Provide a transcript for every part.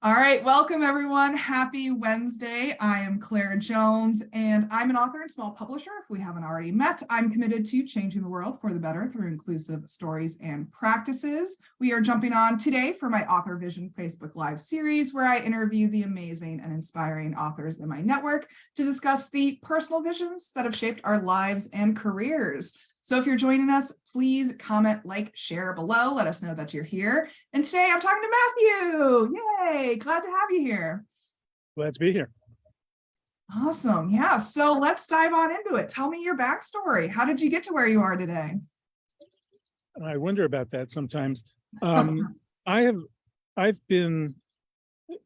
All right, welcome everyone. Happy Wednesday. I am Claire Jones, and I'm an author and small publisher. If we haven't already met, I'm committed to changing the world for the better through inclusive stories and practices. We are jumping on today for my Authorvision Facebook Live series, where I interview the amazing and inspiring authors in my network to discuss the personal visions that have shaped our lives and careers. So if you're joining us, please comment, like, share below. Let us know that you're here. And today I'm talking to Matthew. Yay, glad to have you here. Glad to be here. Awesome. Yeah, so let's dive on into it. Tell me your backstory. How did you get to where you are today? I wonder about that sometimes. I've been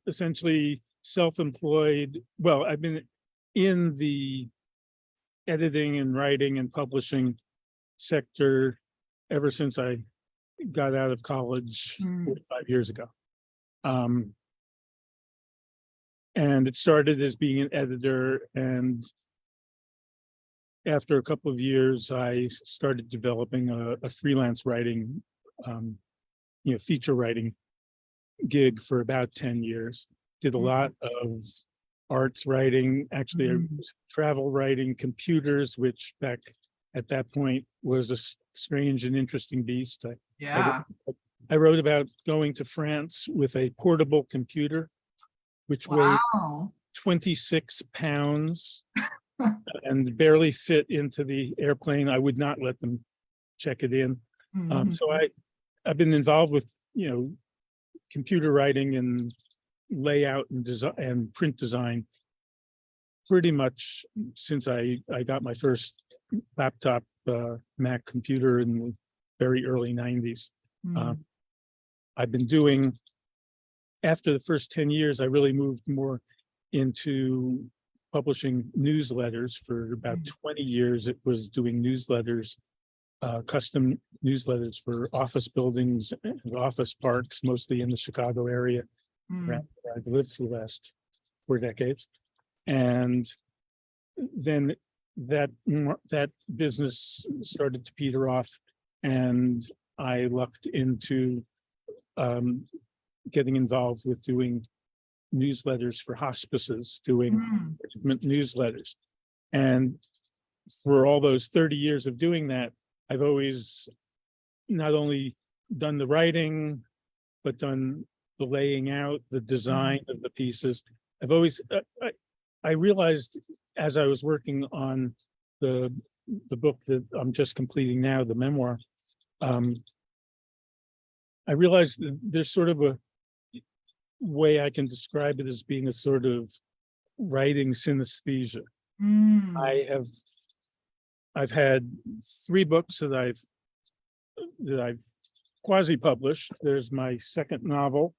essentially self-employed. Well, I've been in the editing and writing and publishing sector ever since I got out of college 45 years ago. And it started as being an editor, and after a couple of years, I started developing a freelance writing, feature writing gig for about 10 years. Did a lot of arts writing, actually travel writing, computers, which back at that point was a strange and interesting beast. I wrote about going to France with a portable computer, which weighed 26 pounds and barely fit into the airplane. I would not let them check it in. So I've been involved with, computer writing and layout and design and print design pretty much since I got my first laptop Mac computer in the very early 90s. I've been doing, after the first 10 years, I really moved more into publishing newsletters. For about 20 years, it was doing newsletters, custom newsletters for office buildings and office parks, mostly in the Chicago area, where I've lived for the last 4 decades. And then that business started to peter off, and I lucked into getting involved with doing newsletters for hospices, doing newsletters. And for all those 30 years of doing that, I've always not only done the writing, but done the laying out, the design of the pieces. I've always, I realized as I was working on the book that I'm just completing now, the memoir, I realized that there's sort of a way I can describe it as being a sort of writing synesthesia. I've had 3 books that I've quasi-published. There's my second novel,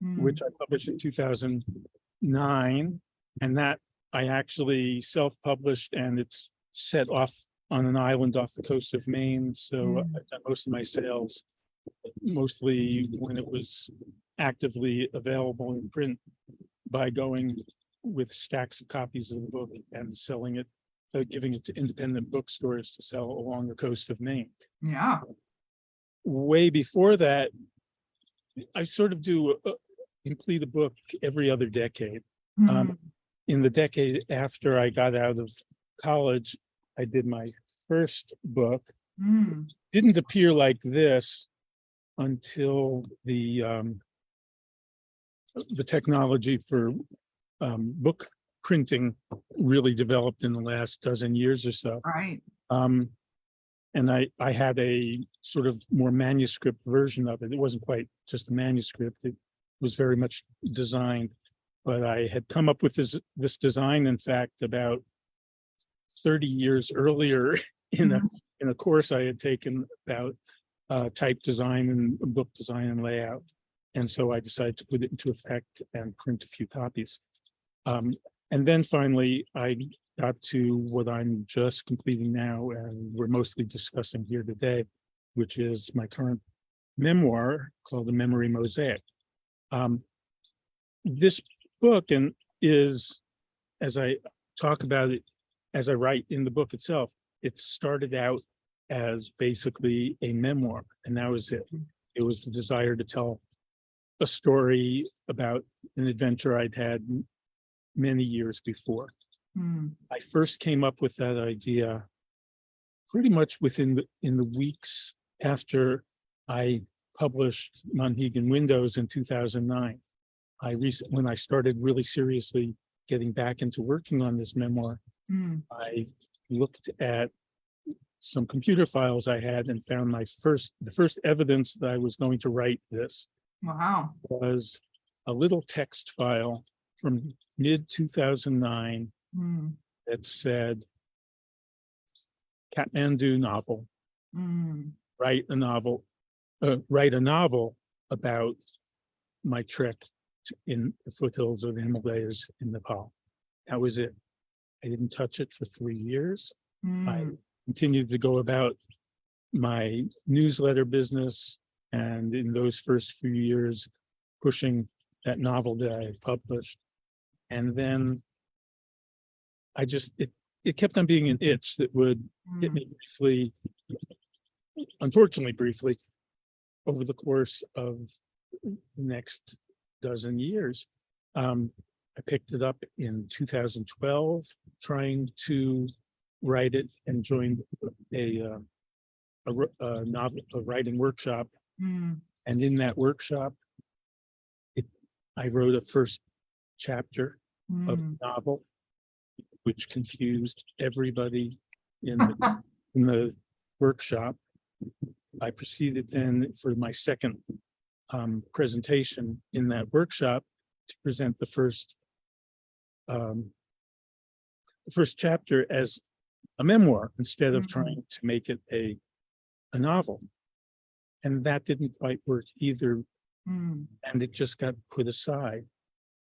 which I published in 2009, and that I actually self-published, and it's set off on an island off the coast of Maine. So I've done most of my sales, mostly when it was actively available in print, by going with stacks of copies of the book and selling it, giving it to independent bookstores to sell along the coast of Maine. Yeah. Way before that, I sort of do complete a book every other decade. In the decade after I got out of college, I did my first book. Didn't appear like this until the technology for book printing really developed in the last dozen years or so. Right. And I had a sort of more manuscript version of it. It wasn't quite just a manuscript. It was very much designed. But I had come up with this design, in fact, about 30 years earlier in a course I had taken about type design and book design and layout. And so I decided to put it into effect and print a few copies. And then finally, I got to what I'm just completing now, and we're mostly discussing here today, which is my current memoir called The Memory Mosaic. This book is, as I talk about it, as I write in the book itself, it started out as basically a memoir, and that was it. It was the desire to tell a story about an adventure I'd had many years before. I first came up with that idea pretty much in the weeks after I published Monhegan Windows in 2009. When I started really seriously getting back into working on this memoir, I looked at some computer files I had and found the first evidence that I was going to write this. Wow. Was a little text file from mid 2009 that said, Kathmandu novel, write a novel about my trek in the foothills of the Himalayas in Nepal. That was it. I didn't touch it for 3 years. I continued to go about my newsletter business, and in those first few years, pushing that novel that I had published. And then it kept on being an itch that would hit me briefly, unfortunately briefly, over the course of the next dozen years. I picked it up in 2012, trying to write it, and joined a writing workshop. And in that workshop, I wrote a first chapter of the novel, which confused everybody in the workshop. I proceeded then for my second presentation in that workshop to present the first chapter as a memoir instead of trying to make it a novel. And that didn't quite work either. And it just got put aside.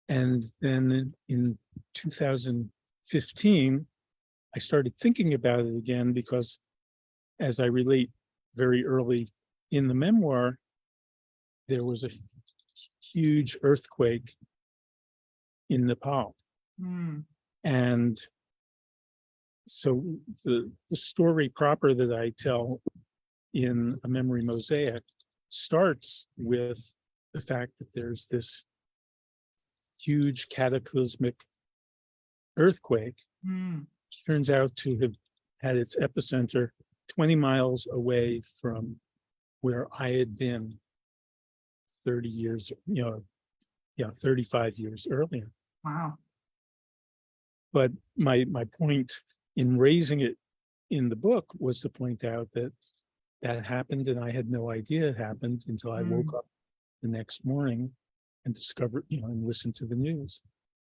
And then in 2015, I started thinking about it again, because as I relate very early in the memoir, there was a huge earthquake in Nepal. And so the story proper that I tell in A Memory Mosaic starts with the fact that there's this huge cataclysmic earthquake, which turns out to have had its epicenter 20 miles away from where I had been 30 years, 35 years earlier. Wow. But my point in raising it in the book was to point out that that happened, and I had no idea it happened until I woke up the next morning and discovered, and listened to the news.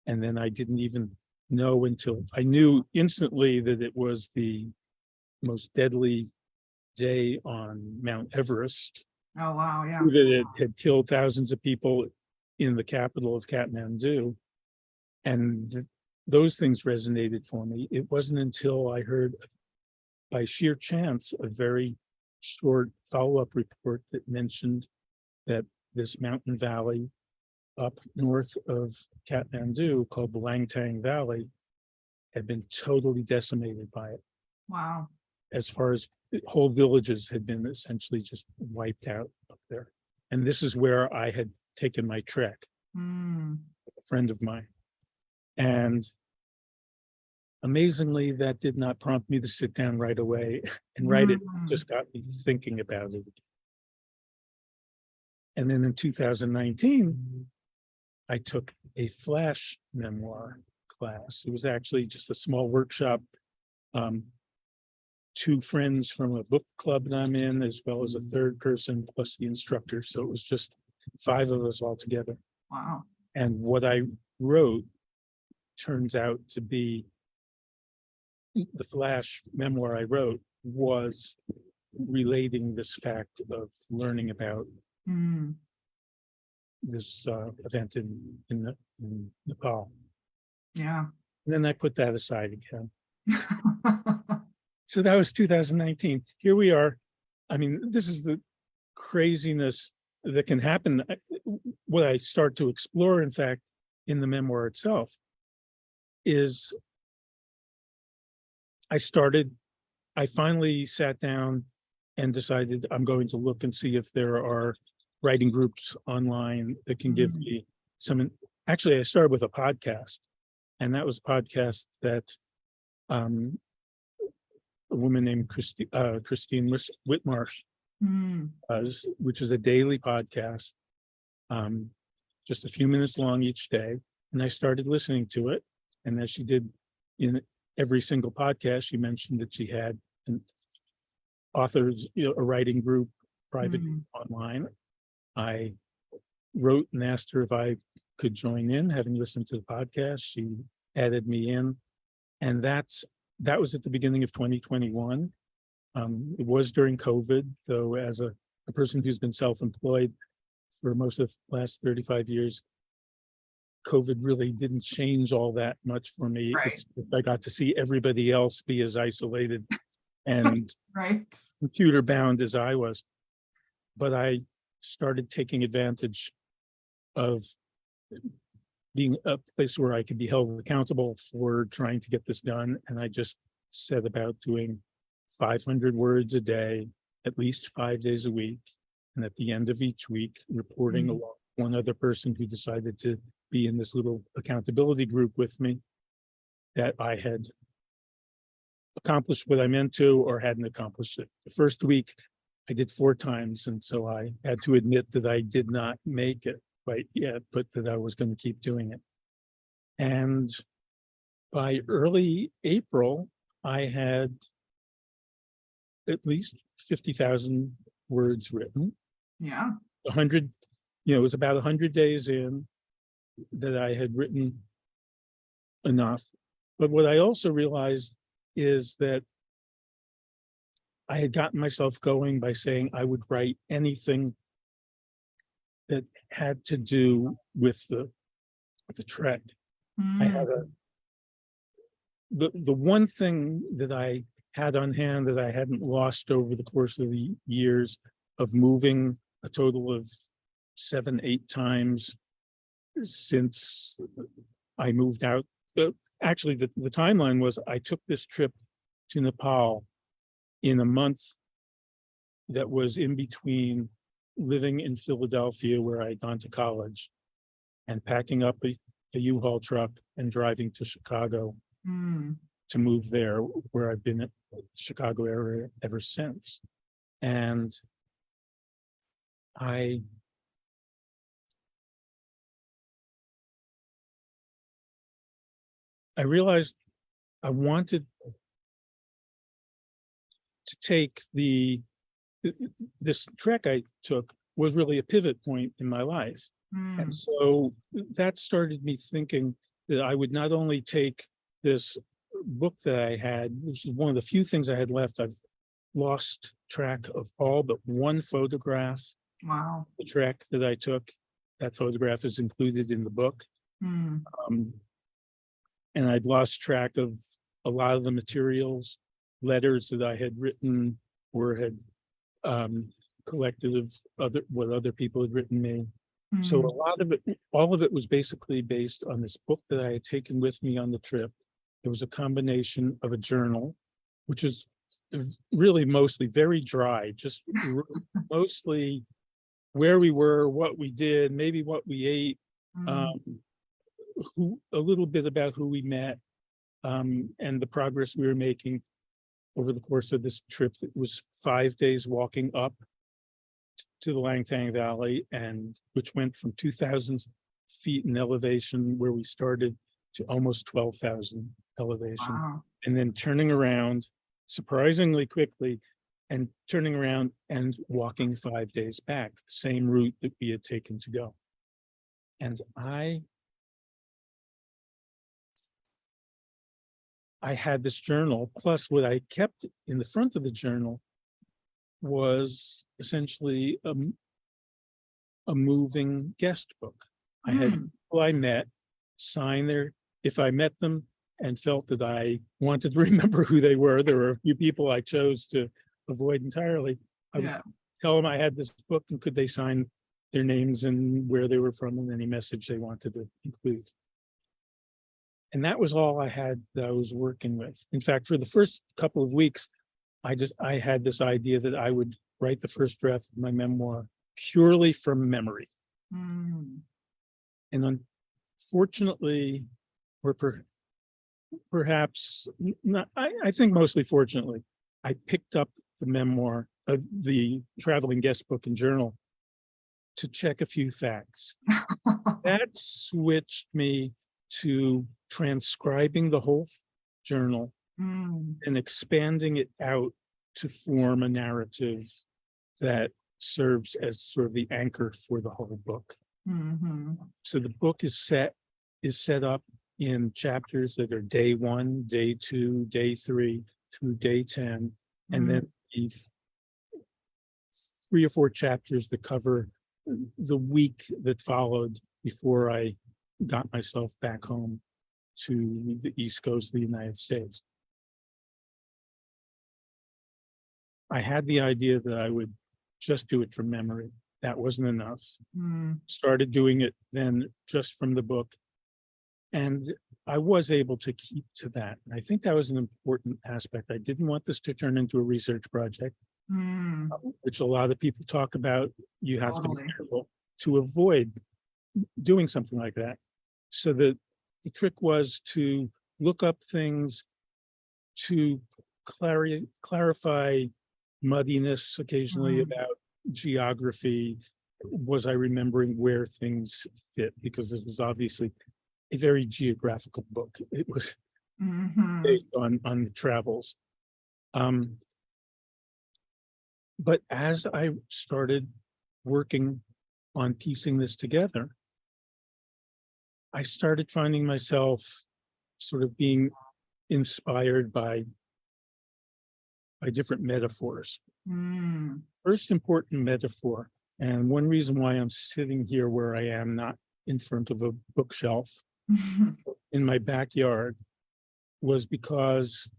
And then I didn't even know until I knew instantly that it was the most deadly day on Mount Everest. Oh, wow. Yeah. That it had killed thousands of people in the capital of Kathmandu. And those things resonated for me. It wasn't until I heard, by sheer chance, a very short follow-up report that mentioned that this mountain valley up north of Kathmandu, called the Langtang Valley, had been totally decimated by it. Wow. As far as whole villages had been essentially just wiped out up there. And this is where I had taken my trek, a friend of mine. And amazingly, that did not prompt me to sit down right away and write it. Just got me thinking about it. And then in 2019, I took a flash memoir class. It was actually just a small workshop. 2 friends from a book club that I'm in, as well as a third person plus the instructor. So it was just 5 of us all together. Wow. And what I wrote turns out to be, the flash memoir I wrote was relating this fact of learning about this event in Nepal. Yeah. And then I put that aside again. So that was 2019. Here we are. I mean, this is the craziness that can happen. What I start to explore, in fact, in the memoir itself, is I finally sat down and decided I'm going to look and see if there are writing groups online that can give Mm. me some. Actually, I started with a podcast, and that was a podcast that um, a woman named Christine Whitmarsh, Mm. which is a daily podcast, um, just a few minutes long each day. And I started listening to it. And as she did in every single podcast, she mentioned that she had an authors, a writing group, private Mm. online. I wrote and asked her if I could join in, having listened to the podcast. She added me in. And that was at the beginning of 2021. It was during COVID, though, as a person who's been self-employed for most of the last 35 years, COVID really didn't change all that much for me. Right. It's, I got to see everybody else be as isolated and Right. computer bound as I was. But I started taking advantage of being a place where I could be held accountable for trying to get this done. And I just set about doing 500 words a day, at least 5 days a week. And at the end of each week, reporting along one other person who decided to be in this little accountability group with me, that I had accomplished what I meant to or hadn't accomplished it. The first week I did 4 times. And so I had to admit that I did not make it quite yet, but that I was going to keep doing it. And by early April, I had at least 50,000 words written. Yeah. 100, it was about 100 days in that I had written enough. But what I also realized is that I had gotten myself going by saying I would write anything that had to do with the trek. I had the one thing that I had on hand that I hadn't lost over the course of the years of moving a total of 7, 8 times since I moved out. Actually, the timeline was I took this trip to Nepal in a month that was in between living in Philadelphia, where I'd gone to college, and packing up a U-Haul truck and driving to Chicago to move there, where I've been at the Chicago area ever since. And I realized I wanted to take this trek I took was really a pivot point in my life. And so that started me thinking that I would not only take this book that I had, which is one of the few things I had left. I've lost track of all but one photograph. Wow. The trek that I took, that photograph is included in the book. And I'd lost track of a lot of the materials, letters that I had written or had collected of what other people had written me. So a lot of it, all of it was basically based on this book that I had taken with me on the trip. It was a combination of a journal, which is really mostly very dry, just mostly where we were, what we did, maybe what we ate, a little bit about who we met, and the progress we were making over the course of this trip. That was 5 days walking up to the Langtang Valley, and which went from 2,000 feet in elevation where we started to almost 12,000 elevation. Wow. And then turning around surprisingly quickly and turning around and walking 5 days back, the same route that we had taken to go. And I had this journal, plus what I kept in the front of the journal was essentially a moving guest book. I had people I met sign if I met them and felt that I wanted to remember who they were. There were a few people I chose to avoid entirely. I would tell them I had this book and could they sign their names and where they were from and any message they wanted to include. And that was all I had that I was working with. In fact, for the first couple of weeks, I had this idea that I would write the first draft of my memoir purely from memory. Mm. And unfortunately, or perhaps not, I think mostly fortunately, I picked up the memoir, the traveling guest book and journal to check a few facts. That switched me to transcribing the whole journal Mm. and expanding it out to form a narrative that serves as sort of the anchor for the whole book. Mhm. So the book is set up in chapters that are day 1, day 2, day 3 through day 10, and Mm. then 3 or 4 chapters that cover the week that followed before I got myself back home to the East Coast of the United States. I had the idea that I would just do it from memory. That wasn't enough. Mm. Started doing it then just from the book. And I was able to keep to that. And I think that was an important aspect. I didn't want this to turn into a research project, Mm. which a lot of people talk about. You have to Totally. be careful to avoid doing something like that. So the trick was to look up things, to clarify muddiness occasionally Mm. about geography. Was I remembering where things fit? Because this was obviously a very geographical book. It was Mhm. based on the travels. But as I started working on piecing this together, I started finding myself sort of being inspired by different metaphors. Mm. First important metaphor, and one reason why I'm sitting here where I am, not in front of a bookshelf in my backyard, was because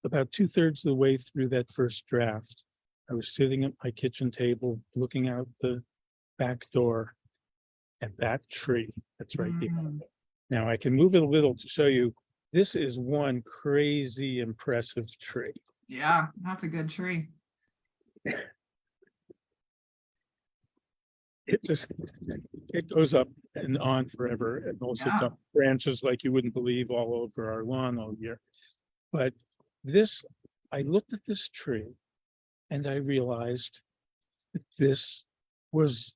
about 2/3 of the way through that first draft, I was sitting at my kitchen table, looking out the back door at that tree that's right behind Mm. me. Now I can move it a little to show you. This is one crazy impressive tree. Yeah, that's a good tree. It goes up and on forever, and also Yeah. dump branches like you wouldn't believe all over our lawn all year. But this, I looked at this tree and I realized that this was,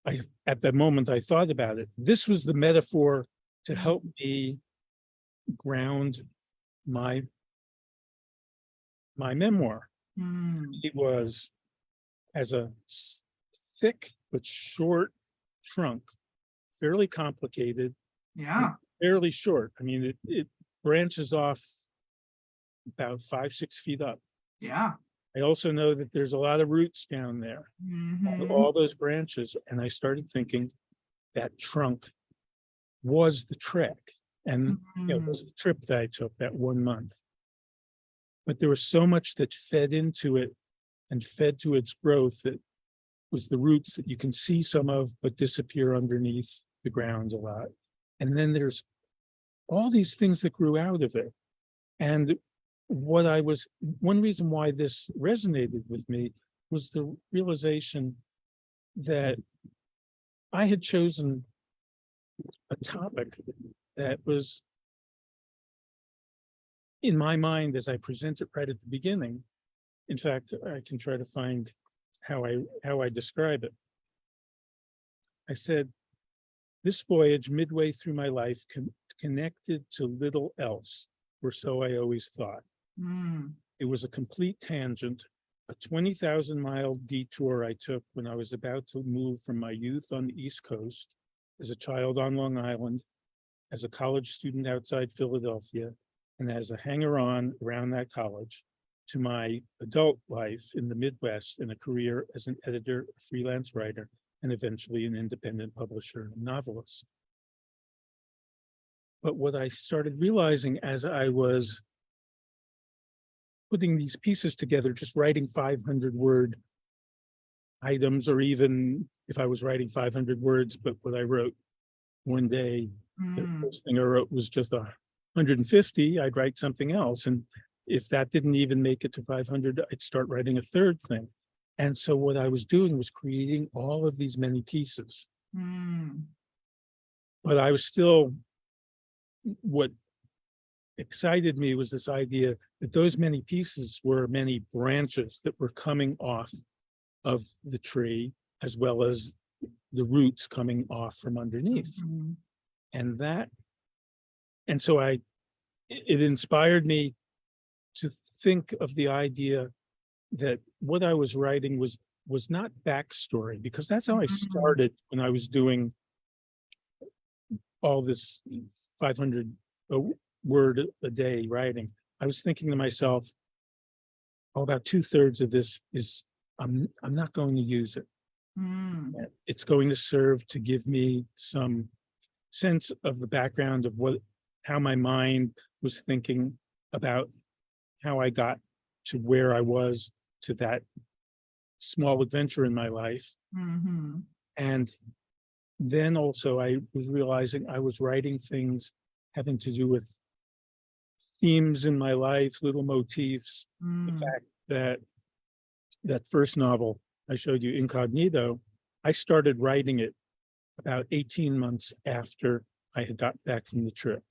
at that moment I thought about it, this was the metaphor to help me ground my memoir. Mm. It was as a thick but short trunk, fairly complicated, Yeah. fairly short. I mean, it branches off about 5, 6 feet up. Yeah. I also know that there's a lot of roots down there, Mhm. all those branches. And I started thinking that trunk was the trek, and Mhm. was the trip that I took that 1 month. But there was so much that fed into it and fed to its growth that was the roots that you can see some of, but disappear underneath the ground a lot. And then there's all these things that grew out of it. And one reason why this resonated with me was the realization that I had chosen a topic that was, in my mind, as I present it right at the beginning. In fact, I can try to find how I describe it. I said, this voyage midway through my life connected to little else, or so I always thought. Mm. It was a complete tangent, a 20,000-mile detour I took when I was about to move from my youth on the East Coast, as a child on Long Island, as a college student outside Philadelphia, and as a hanger-on around that college, to my adult life in the Midwest and a career as an editor, a freelance writer, and eventually an independent publisher and novelist. But what I started realizing as I was putting these pieces together, just writing 500-word items, or even if I was writing 500 words, but what I wrote one day, the Mm. first thing I wrote was just 150, I'd write something else. And if that didn't even make it to 500, I'd start writing a third thing. And so what I was doing was creating all of these many pieces, but I was still, what excited me was this idea that those many pieces were many branches that were coming off of the tree, as well as the roots coming off from underneath. And so it inspired me to think of the idea that what I was writing was not backstory, because that's how I started when I was doing all this 500 word a day writing. I was thinking to myself, oh, about 2/3 of this is I'm not going to use it. It's going to serve to give me some sense of the background of how my mind was thinking about how I got to where I was, to that small adventure in my life. And then also I was realizing I was writing things having to do with themes in my life, little motifs. The fact that that first novel I showed you, Incognito, I started writing it about 18 months after I had got back from the trip,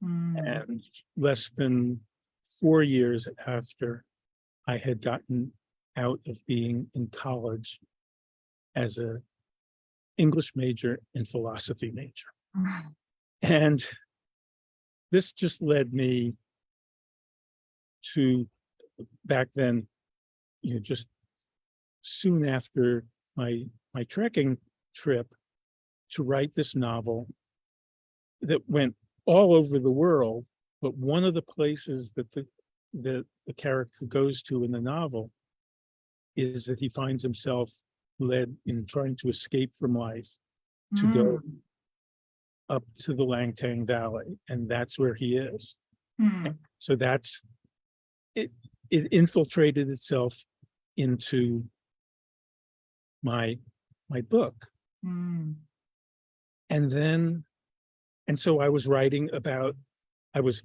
and less than 4 years after I had gotten out of being in college as a English major and philosophy major. And this just led me to, back then, just soon after my trekking trip, to write this novel that went all over the world. But one of the places that the character goes to in the novel is that he finds himself led in trying to escape from life to go up to the Langtang Valley, and that's where he is. So that's it. It infiltrated itself into my book. And so I was writing about, I was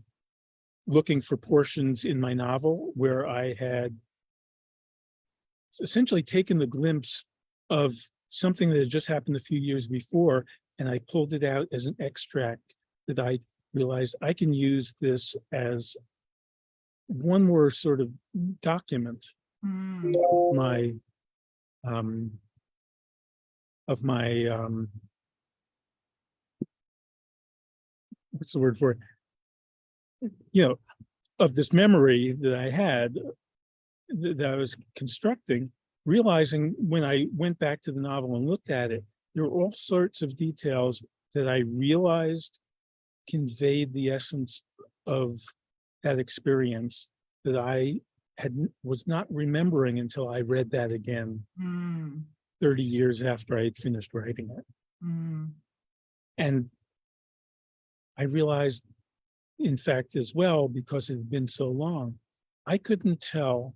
looking for portions in my novel where I had essentially taken the glimpse of something that had just happened a few years before, and I pulled it out as an extract that I realized I can use this as one more sort of document of my what's the word for it? Of this memory that I had, that I was constructing, realizing when I went back to the novel and looked at it, there were all sorts of details that I realized conveyed the essence of that experience that I was not remembering until I read that again 30 years after I had finished writing it. And I realized, in fact, as well, because it had been so long, I couldn't tell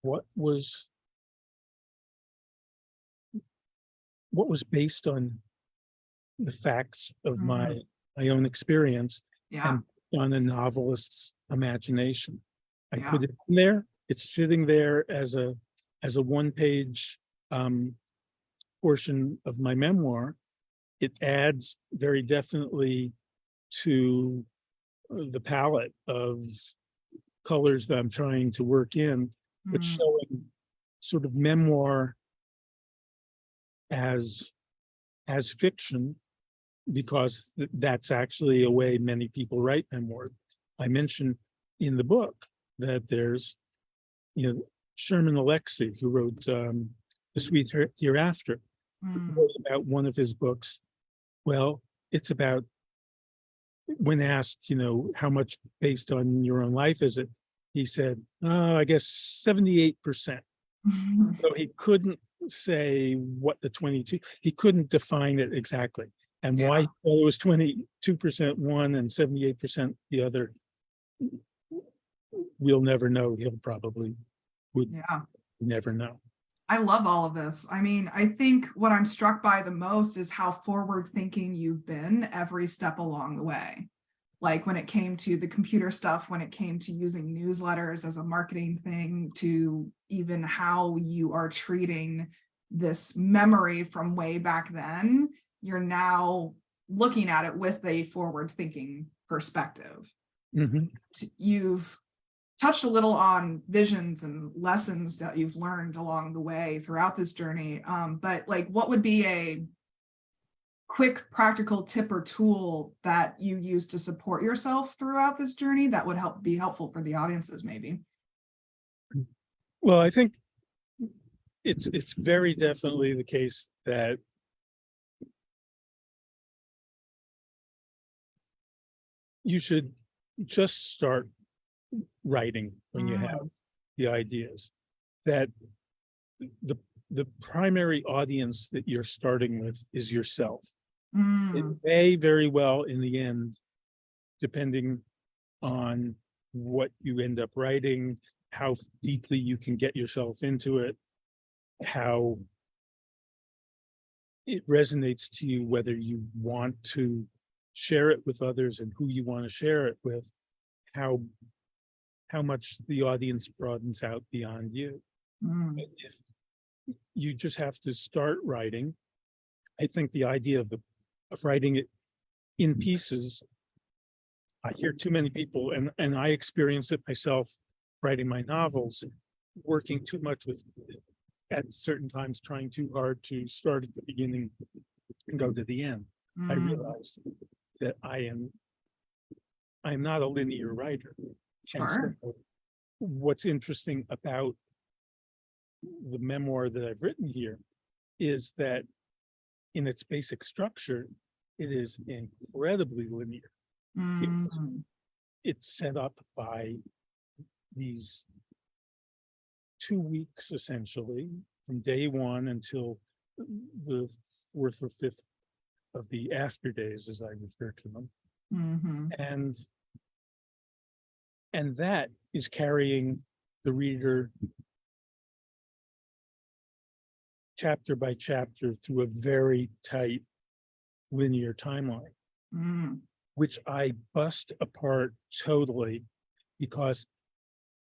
what was based on the facts of my own experience and on a novelist's imagination. I put it in there. It's sitting there as a one-page portion of my memoir. It adds very definitely to the palette of colors that I'm trying to work in, but showing sort of memoir as fiction, because that's actually a way many people write memoir. I mentioned in the book that there's, Sherman Alexie, who wrote The Sweet Hereafter, wrote about one of his books. Well, it's about, when asked, how much based on your own life is it? He said, I guess 78%. So he couldn't say what the 22, he couldn't define it exactly. And why it was 22% one and 78% the other, we'll never know. He'll probably would never know. I love all of this. I mean, I think what I'm struck by the most is how forward thinking you've been every step along the way. like when it came to the computer stuff, when it came to using newsletters as a marketing thing, to even how you are treating this memory from way back then, you're now looking at it with a forward-thinking perspective. You've touched a little on visions and lessons that you've learned along the way throughout this journey. But like, what would be a quick practical tip or tool that you use to support yourself throughout this journey that would be helpful for the audiences maybe? Well, I think it's very definitely the case that you should just start writing when you have the ideas. That the primary audience that you're starting with is yourself. It may very well, in the end, depending on what you end up writing, how deeply you can get yourself into it, how it resonates to you, whether you want to share it with others and who you want to share it with, how much the audience broadens out beyond you. If you just have to start writing, I think the idea of writing it in pieces, I hear too many people, and I experience it myself writing my novels, working too much with, at certain times, trying too hard to start at the beginning and go to the end. I realized that I'm not a linear writer. Sure. So what's interesting about the memoir that I've written here is that in its basic structure, it is incredibly linear. It's set up by these 2 weeks, essentially, from day one until the 4th or 5th of the after days, as I refer to them. And that is carrying the reader chapter by chapter through a very tight linear timeline, which I bust apart totally, because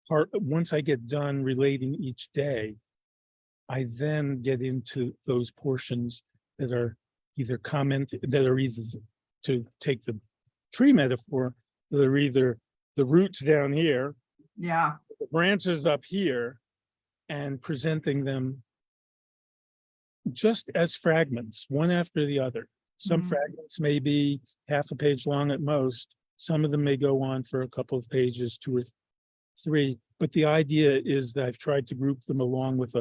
once I get done relating each day, I then get into those portions that are either to take the tree metaphor, that are either the roots down here, the branches up here, and presenting them just as fragments, one after the other. Some fragments may be half a page long at most. Some of them may go on for a couple of pages, 2 or 3. But the idea is that I've tried to group them along with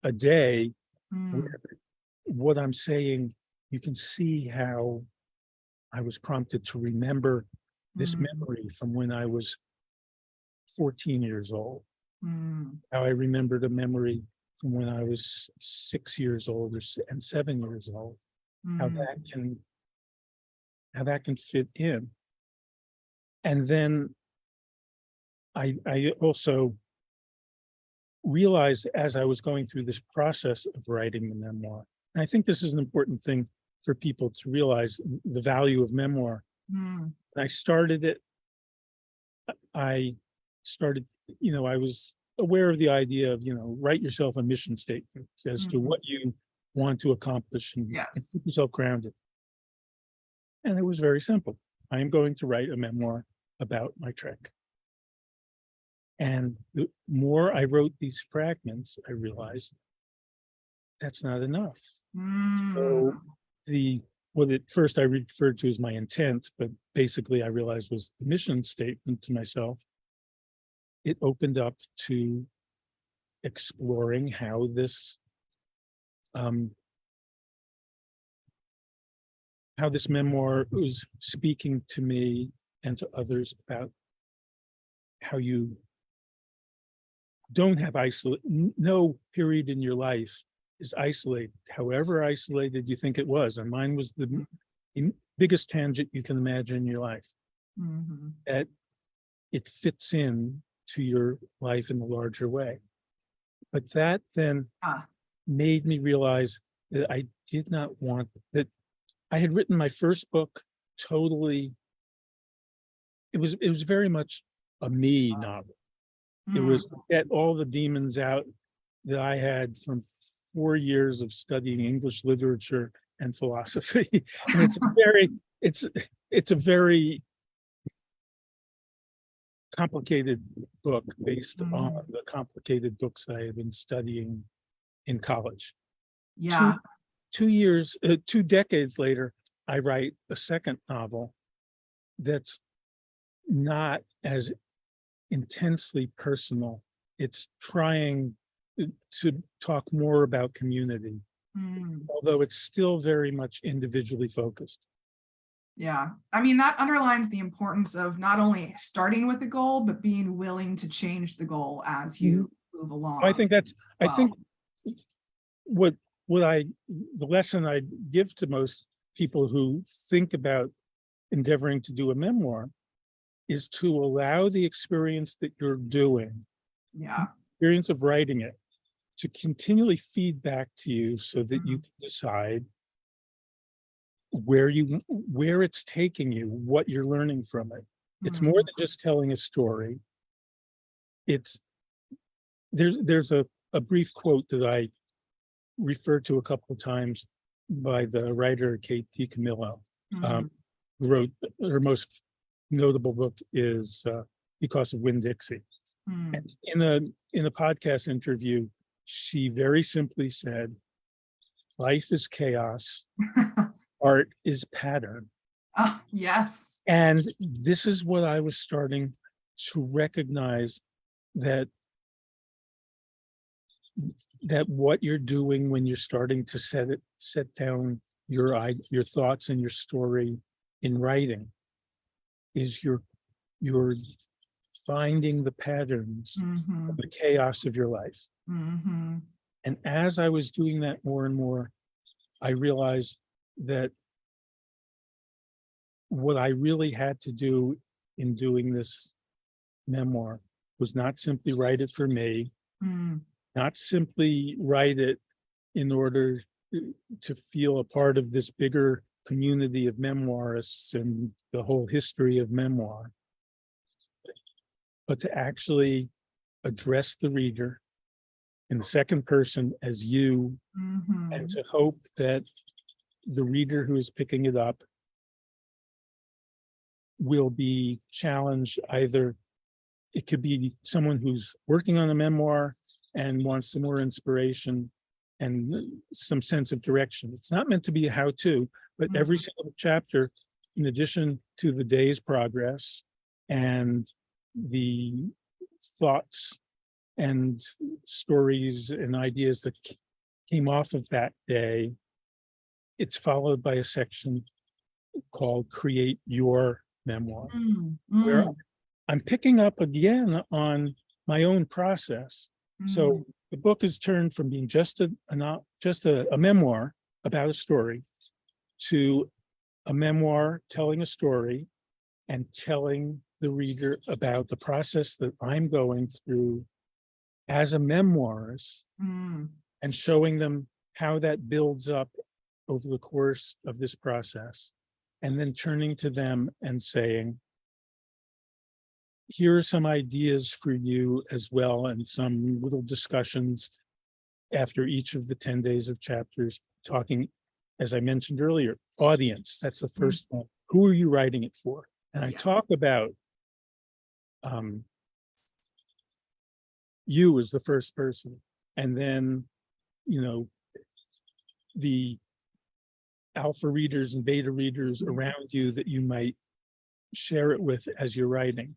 a day, where what I'm saying, you can see how I was prompted to remember this memory from when I was 14 years old. How I remembered a memory from when I was 6 years old and 7 years old. How that can fit in. And then I also realized, as I was going through this process of writing the memoir, and I think this is an important thing for people to realize, the value of memoir. I started it, I was aware of the idea of, write yourself a mission statement as to what you want to accomplish and keep yourself grounded. And it was very simple. I am going to write a memoir about my trek. And the more I wrote these fragments, I realized that's not enough. So what at first I referred to as my intent, but basically I realized was the mission statement to myself. It opened up to exploring how this memoir was speaking to me and to others about how you don't have no period in your life is isolated, however isolated you think it was. And mine was the biggest tangent you can imagine in your life. That it fits in to your life in a larger way. But that then made me realize that I did not want that. I had written my first book totally, it was very much a me novel. It Mm. was to get all the demons out that I had from 4 years of studying English literature and philosophy. And it's a very complicated book based on the complicated books that I had been studying in college. Yeah. 2 decades later, I write a second novel that's not as intensely personal. It's trying to talk more about community, Mm. although it's still very much individually focused. Yeah. I mean, that underlines the importance of not only starting with a goal, but being willing to change the goal as you move along. I think I Wow. think what the lesson I give to most people who think about endeavoring to do a memoir is to allow the experience that you're doing, Yeah. experience of writing it, to continually feed back to you so that you Mhm. can decide where it's taking you, what you're learning from it. It's more Mhm. than just telling a story. It's there's a brief quote that I referred to a couple of times by the writer Kate DiCamillo, Mhm. who wrote her most notable book is Because of Winn-Dixie. Mm. And in a podcast interview, she very simply said, "Life is chaos, art is pattern." Ah, yes. And this is what I was starting to recognize, that what you're doing when you're starting to set down your thoughts and your story in writing is you're finding the patterns of Mhm. the chaos of your life. Mhm. And as I was doing that more and more, I realized that what I really had to do in doing this memoir was not simply write it for me, Mm. not simply write it in order to feel a part of this bigger community of memoirists and the whole history of memoir, but to actually address the reader in the second person as you, and Mhm. to hope that the reader who is picking it up will be challenged. Either it could be someone who's working on a memoir and wants some more inspiration and some sense of direction. It's not meant to be a how-to, but every Mhm. single chapter, in addition to the day's progress and the thoughts and stories and ideas that came off of that day, it's followed by a section called Create Your Memoir, Mm. where Mm. I'm picking up again on my own process. So Mm. the book is turned from being just a memoir about a story to a memoir telling a story and telling the reader about the process that I'm going through as a memoirist, Mm. and showing them how that builds up over the course of this process, and then turning to them and saying, here are some ideas for you as well, and some little discussions after each of the 10 days of chapters, talking, as I mentioned earlier, audience. That's the Mm. first one. Who are you writing it for? And I talk Yes. about you as the first person, and then, you know, the alpha readers and beta readers Mm. around you that you might share it with as you're writing.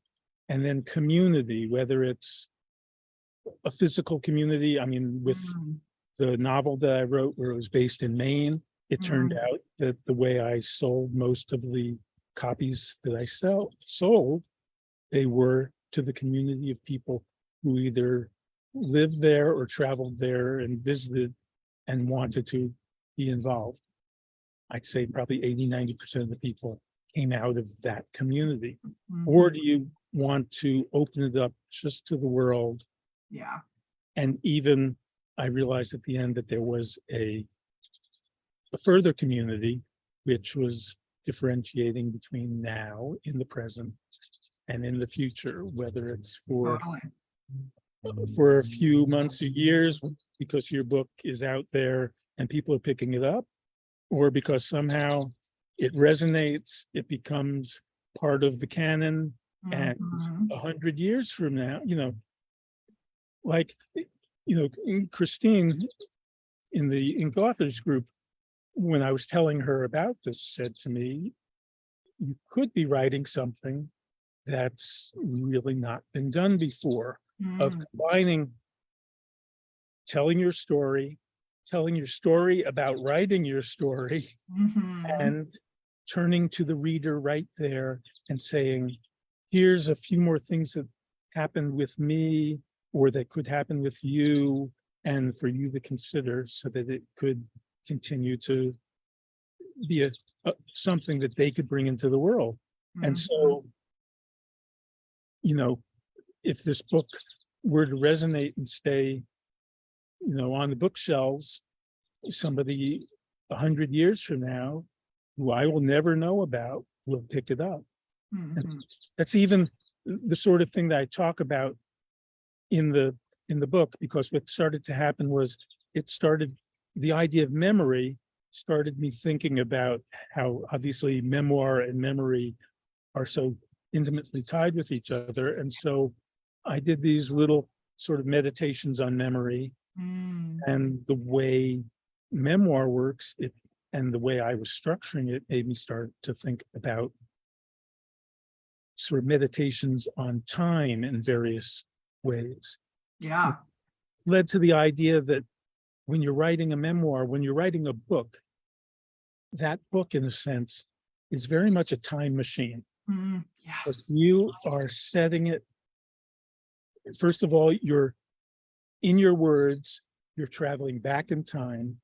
And then community, whether it's a physical community. I mean, with Mm. the novel that I wrote where it was based in Maine, it turned Mm. out that the way I sold most of the copies that I sold, they were to the community of people who either lived there or traveled there and visited and wanted to be involved. I'd say probably 80–90% of the people came out of that community. Or Mhm. do you want to open it up just to the world? Yeah. And even I realized at the end that there was a further community, which was differentiating between now in the present and in the future, whether it's for Totally. a few months or years because your book is out there and people are picking it up, or because somehow it resonates, it becomes part of the canon, and Mhm. 100 years from now, like, Christine in the Ink Authors group, when I was telling her about this, said to me, you could be writing something that's really not been done before, of Mm. combining telling your story about writing your story, Mhm. and turning to the reader right there and saying, here's a few more things that happened with me or that could happen with you, and for you to consider so that it could continue to be something that they could bring into the world. And Mhm. so, if this book were to resonate and stay, on the bookshelves, somebody 100 years from now, who I will never know about, will pick it up. And Mhm. that's even the sort of thing that I talk about in the book, because what started to happen was the idea of memory started me thinking about how obviously memoir and memory are so intimately tied with each other. And so I did these little sort of meditations on memory, Mm. and the way memoir works, and the way I was structuring it made me start to think about sort of meditations on time in various ways. Yeah. Led to the idea that when you're writing a memoir, when you're writing a book, that book, in a sense, is very much a time machine. Because Yes. you are setting it, first of all, you're in your words, you're traveling back in time,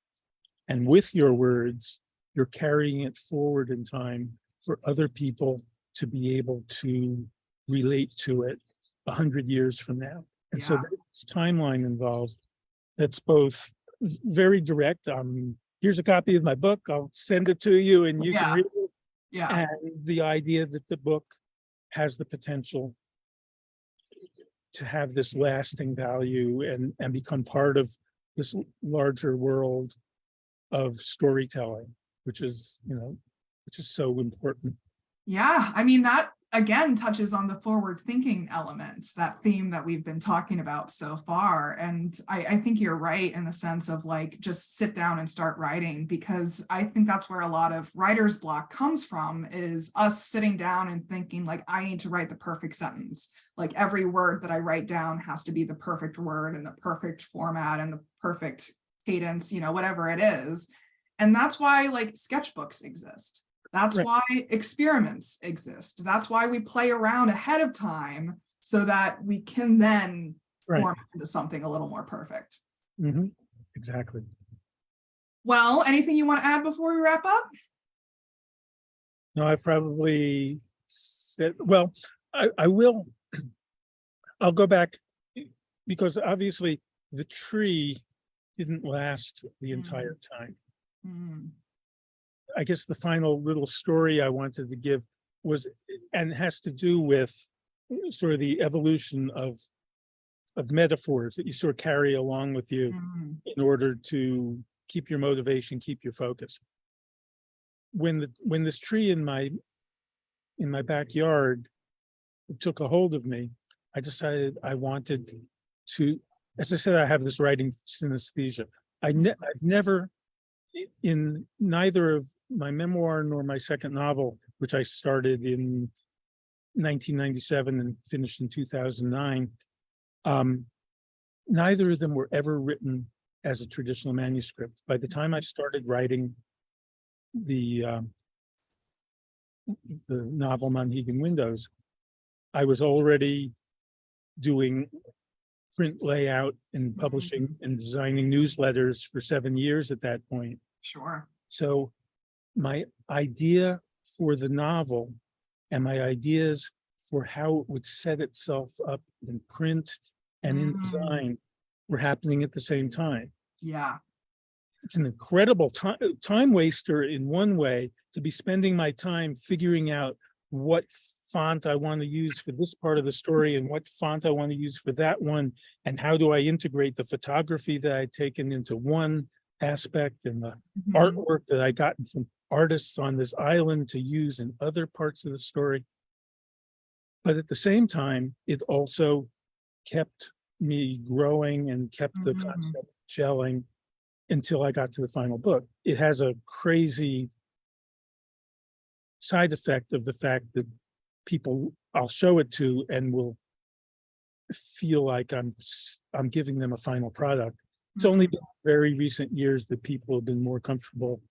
and with your words, you're carrying it forward in time for other people to be able to relate to it 100 years from now. And so Yeah. there's timeline involved that's both very direct. Here's a copy of my book, I'll send it to you and you can Yeah. read it. Yeah. And the idea that the book has the potential to have this lasting value and become part of this larger world of storytelling, which is so important. Yeah, I mean, that again touches on the forward thinking elements, that theme that we've been talking about so far. And I think you're right in the sense of like, just sit down and start writing, because I think that's where a lot of writer's block comes from, is us sitting down and thinking like, I need to write the perfect sentence. Like every word that I write down has to be the perfect word and the perfect format and the perfect cadence, whatever it is. And that's why like sketchbooks exist. That's Right. why experiments exist. That's why we play around ahead of time so that we can then Right. form into something a little more perfect. Exactly. Well, anything you want to add before we wrap up? No, I probably said, well, I will, I'll go back, because obviously the tree didn't last the entire time. Mm. I guess the final little story I wanted to give was, and has to do with sort of the evolution of metaphors that you sort of carry along with you Mm. in order to keep your motivation, keep your focus. When this tree in my backyard took a hold of me, I decided I wanted to, as I said, I have this writing synesthesia. I've never, in neither of my memoir nor my second novel, which I started in 1997 and finished in 2009, neither of them were ever written as a traditional manuscript. By the time I started writing the novel Monhegan Windows, I was already doing print layout and publishing and designing newsletters for 7 years at that point. Sure. So my idea for the novel and my ideas for how it would set itself up in print and in design were happening at the same time. Yeah. it's an incredible time waster in one way, to be spending my time figuring out what font I want to use for this part of the story and what font I want to use for that one, and how do I integrate the photography that I'd taken into one aspect and the Mhm. artwork that I gotten from artists on this island to use in other parts of the story. But at the same time, it also kept me growing and kept the Mhm. concept gelling until I got to the final book. It has a crazy side effect of the fact that people I'll show it to and will feel like I'm giving them a final product. It's only Mhm. been very recent years that people have been more comfortable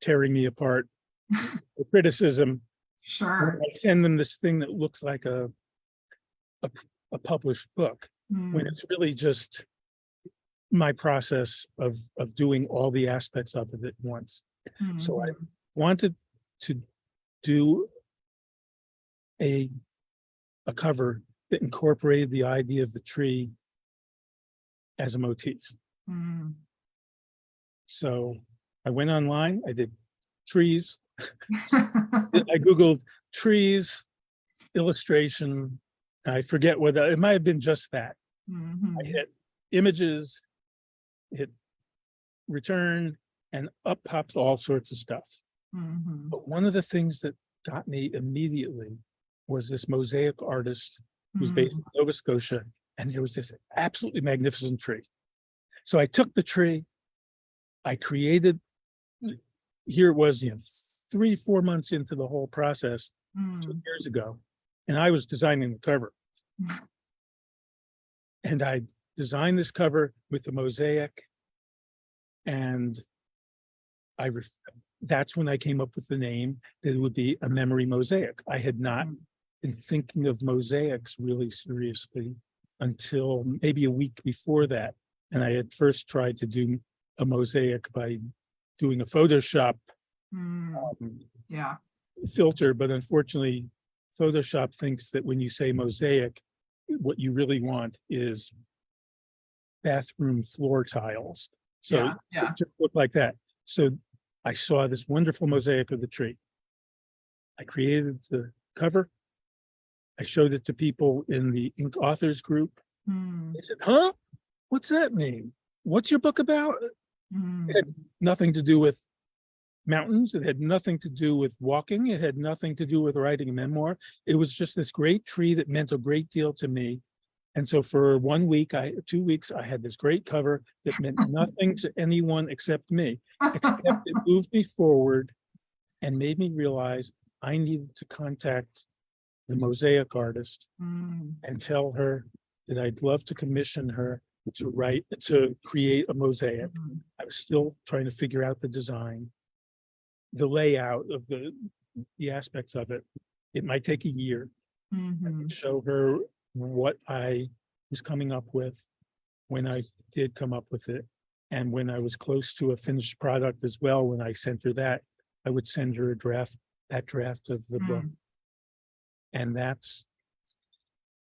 tearing me apart for criticism. When Sure. I send them this thing that looks like a, a published book, when Mm. it's really just my process of doing all the aspects of it at once. So I Mhm. wanted to do a cover that incorporated the idea of the tree as a motif. Mm. So I went online, I did trees, I Googled trees, illustration, I forget whether it might have been just that. I Mhm. hit images, hit return, and up pops all sorts of stuff. Mhm. But one of the things that got me immediately was this mosaic artist who's based Mm. in Nova Scotia, and there was this absolutely magnificent tree. So I took the tree, I created, here it was, 3-4 months into the whole process, 2 years ago, and I was designing the cover. And I designed this cover with the mosaic, and that's when I came up with the name that it would be a memory mosaic. I had not Mm. been thinking of mosaics really seriously until maybe a week before that. And I had first tried to do a mosaic by doing a Photoshop Mm. Yeah. filter, but unfortunately, Photoshop thinks that when you say mosaic, what you really want is bathroom floor tiles. So Yeah. Yeah. it just looked like that. So I saw this wonderful mosaic of the tree. I created the cover. I showed it to people in the Ink Authors group. Mm. They said, huh? What's that mean? What's your book about? It had Mm. nothing to do with mountains. It had nothing to do with walking. It had nothing to do with writing a memoir. It was just this great tree that meant a great deal to me. And so for 1 week, 2 weeks, I had this great cover that meant nothing to anyone except me, except it moved me forward and made me realize I needed to contact the mosaic artist Mm. and tell her that I'd love to commission her to create a mosaic. Mhm. I was still trying to figure out the design, the layout of the aspects of it. It might take a year. Mhm. Show her what I was coming up with when I did come up with it. And when I was close to a finished product as well, when I sent her that, I would send her that draft of the book. Mm. And that's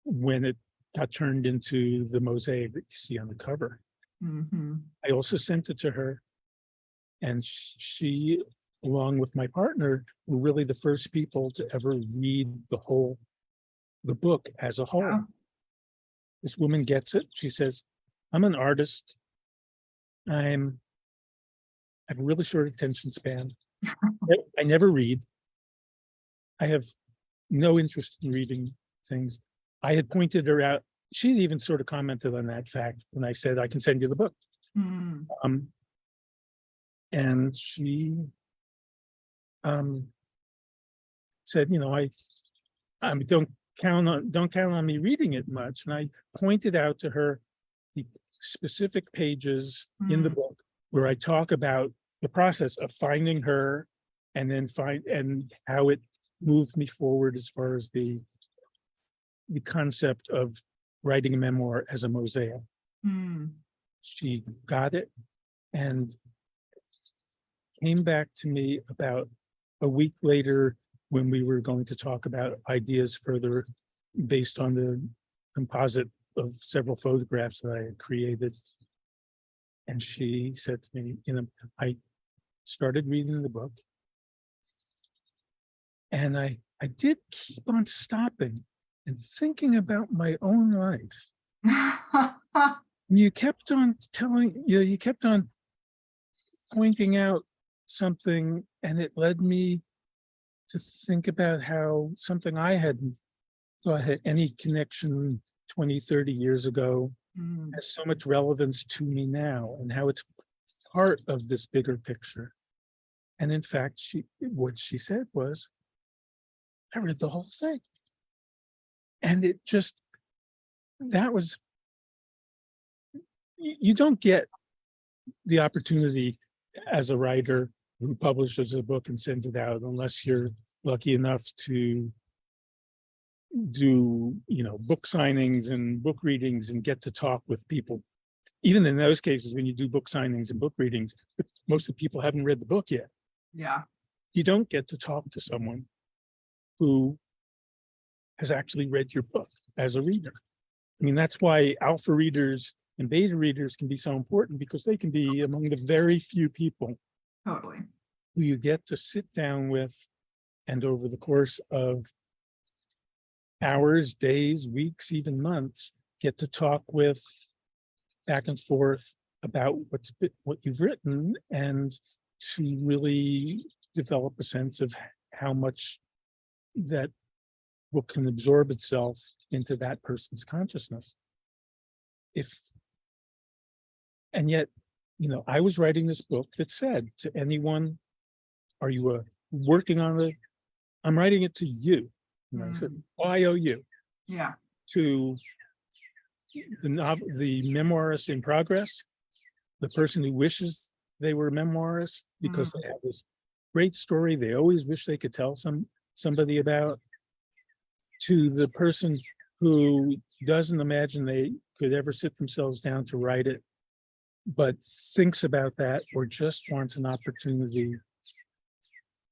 when it got turned into the mosaic that you see on the cover. Mhm. I also sent it to her, and she, along with my partner, were really the first people to ever read the book as a whole. Yeah. This woman gets it. She says, I'm an artist. I have a really short attention span. I never read. I have no interest in reading things. I had pointed her out. She even sort of commented on that fact when I said, I can send you the book. Mm. And she um, said, I don't count on me reading it much. And I pointed out to her the specific pages in the Mm. book where I talk about the process of finding her and then and how it moved me forward as far as the concept of writing a memoir as a mosaic. Mm. She got it and came back to me about a week later when we were going to talk about ideas further based on the composite of several photographs that I had created. And she said to me, I started reading the book, and I did keep on stopping and thinking about my own life. You kept on you kept on pointing out something, and it led me to think about how something I hadn't thought had any connection 20, 30 years ago has so much relevance to me now, and how it's part of this bigger picture. And in fact, what she said was, I read the whole thing. And it just, that was, you don't get the opportunity as a writer who publishes a book and sends it out unless you're lucky enough to do, book signings and book readings and get to talk with people. Even in those cases, when you do book signings and book readings, most of the people haven't read the book yet. Yeah. You don't get to talk to someone who has actually read your book as a reader. I mean, that's why alpha readers and beta readers can be so important, because they can be among the very few people Totally. who you get to sit down with, and over the course of hours, days, weeks, even months, get to talk with back and forth about what you've written, and to really develop a sense of how much that book can absorb itself into that person's consciousness. And yet, I was writing this book that said to anyone, are you working on it? I'm writing it to you. And I said, I-O-U. Yeah. To the memoirist in progress, the person who wishes they were a memoirist because they have this great story they always wish they could tell somebody about, to the person who doesn't imagine they could ever sit themselves down to write it, but thinks about that, or just wants an opportunity,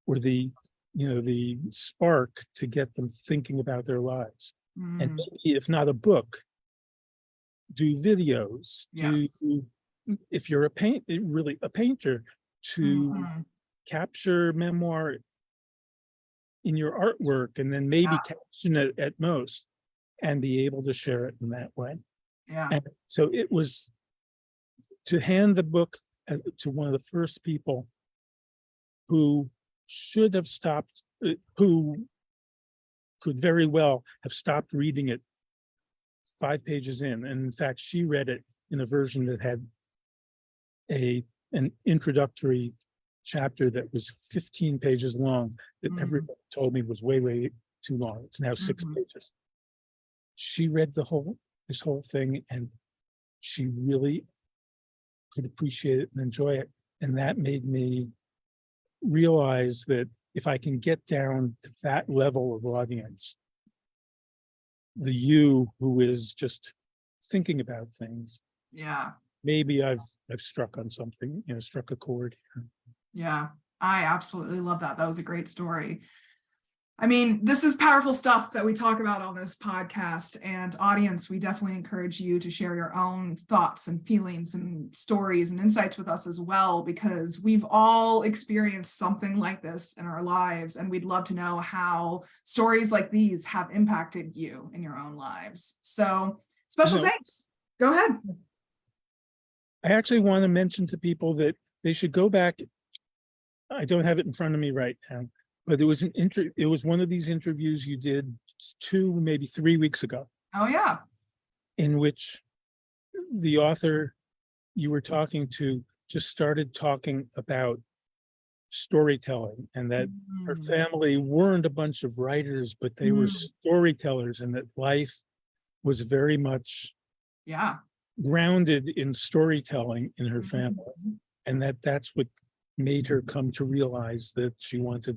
or the spark to get them thinking about their lives. And maybe, if not a book, do videos, Yes. if you're a painter, to capture memoir in your artwork, and then maybe caption it at most, and be able to share it in that way. Yeah. And so it was to hand the book to one of the first people who should have stopped, who could very well have stopped reading it 5 pages in. And in fact, she read it in a version that had an introductory chapter that was 15 pages long, that everybody told me was way, way too long. It's now 6 pages. She read this whole thing, and she really could appreciate it and enjoy it. And that made me realize that if I can get down to that level of audience, the you who is just thinking about things, maybe I've struck on something, struck a chord here. Yeah, I absolutely love that. That was a great story. I mean, this is powerful stuff that we talk about on this podcast, and audience, we definitely encourage you to share your own thoughts and feelings and stories and insights with us as well, because we've all experienced something like this in our lives, and we'd love to know how stories like these have impacted you in your own lives. So special thanks. Go ahead. I actually want to mention to people that they should go back. I don't have it in front of me right now, but it was one of these interviews you did 2, maybe 3 weeks ago. Oh yeah. In which the author you were talking to just started talking about storytelling, and that her family weren't a bunch of writers, but they were storytellers, and that life was very much grounded in storytelling in her family. And that's what made her come to realize that she wanted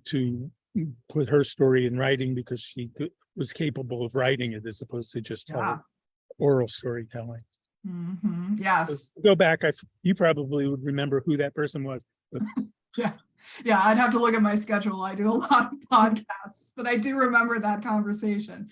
to put her story in writing, because she was capable of writing it as opposed to just telling oral storytelling. Yes. So go back. You probably would remember who that person was. But Yeah, I'd have to look at my schedule. I do a lot of podcasts, but I do remember that conversation.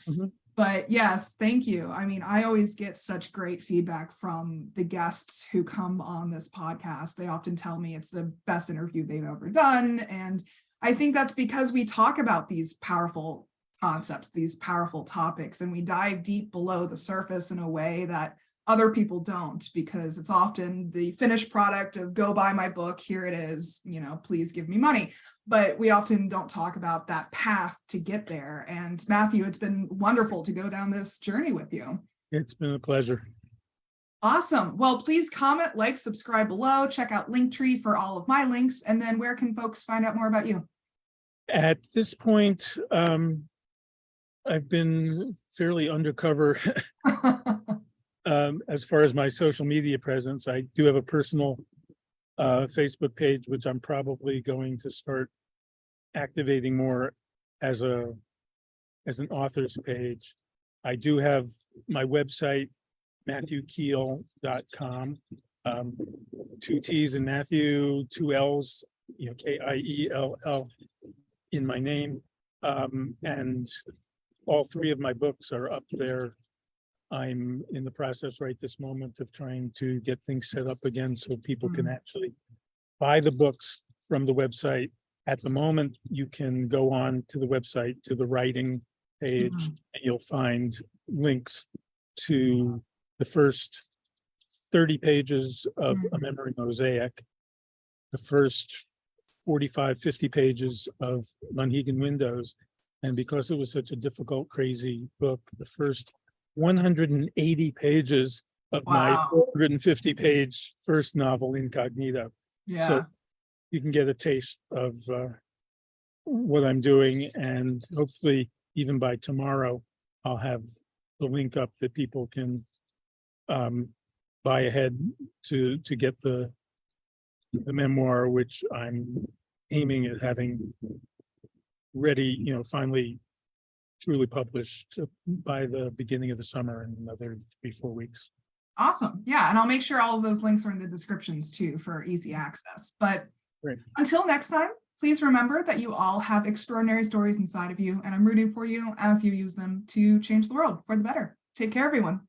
But yes, thank you. I mean, I always get such great feedback from the guests who come on this podcast. They often tell me it's the best interview they've ever done. And I think that's because we talk about these powerful concepts, these powerful topics, and we dive deep below the surface in a way that other people don't, because it's often the finished product of go buy my book, here it is, please give me money. But we often don't talk about that path to get there. And Matthew, it's been wonderful to go down this journey with you. It's been a pleasure. Awesome. Well, please comment, like, subscribe below, check out Linktree for all of my links. And then where can folks find out more about you? At this point, I've been fairly undercover as far as my social media presence. I do have a personal Facebook page, which I'm probably going to start activating more as an author's page. I do have my website, MatthewKiell.com. 2 T's in Matthew, 2 L's, Kiell in my name. And all 3 of my books are up there. I'm in the process right this moment of trying to get things set up again so people can actually buy the books from the website. At the moment, you can go on to the website, to the writing page, and you'll find links to the first 30 pages of a Memory Mosaic, the first 45, 50 pages of Monhegan Windows. And because it was such a difficult, crazy book, the first 180 pages of my 450-page first novel, Incognito. Yeah. So you can get a taste of what I'm doing, and hopefully even by tomorrow, I'll have the link up that people can buy ahead to get the memoir, which I'm aiming at having ready, finally truly published by the beginning of the summer in another 3-4 weeks. Awesome. Yeah. And I'll make sure all of those links are in the descriptions too for easy access. But Great. Until next time, please remember that you all have extraordinary stories inside of you, and I'm rooting for you as you use them to change the world for the better. Take care, everyone.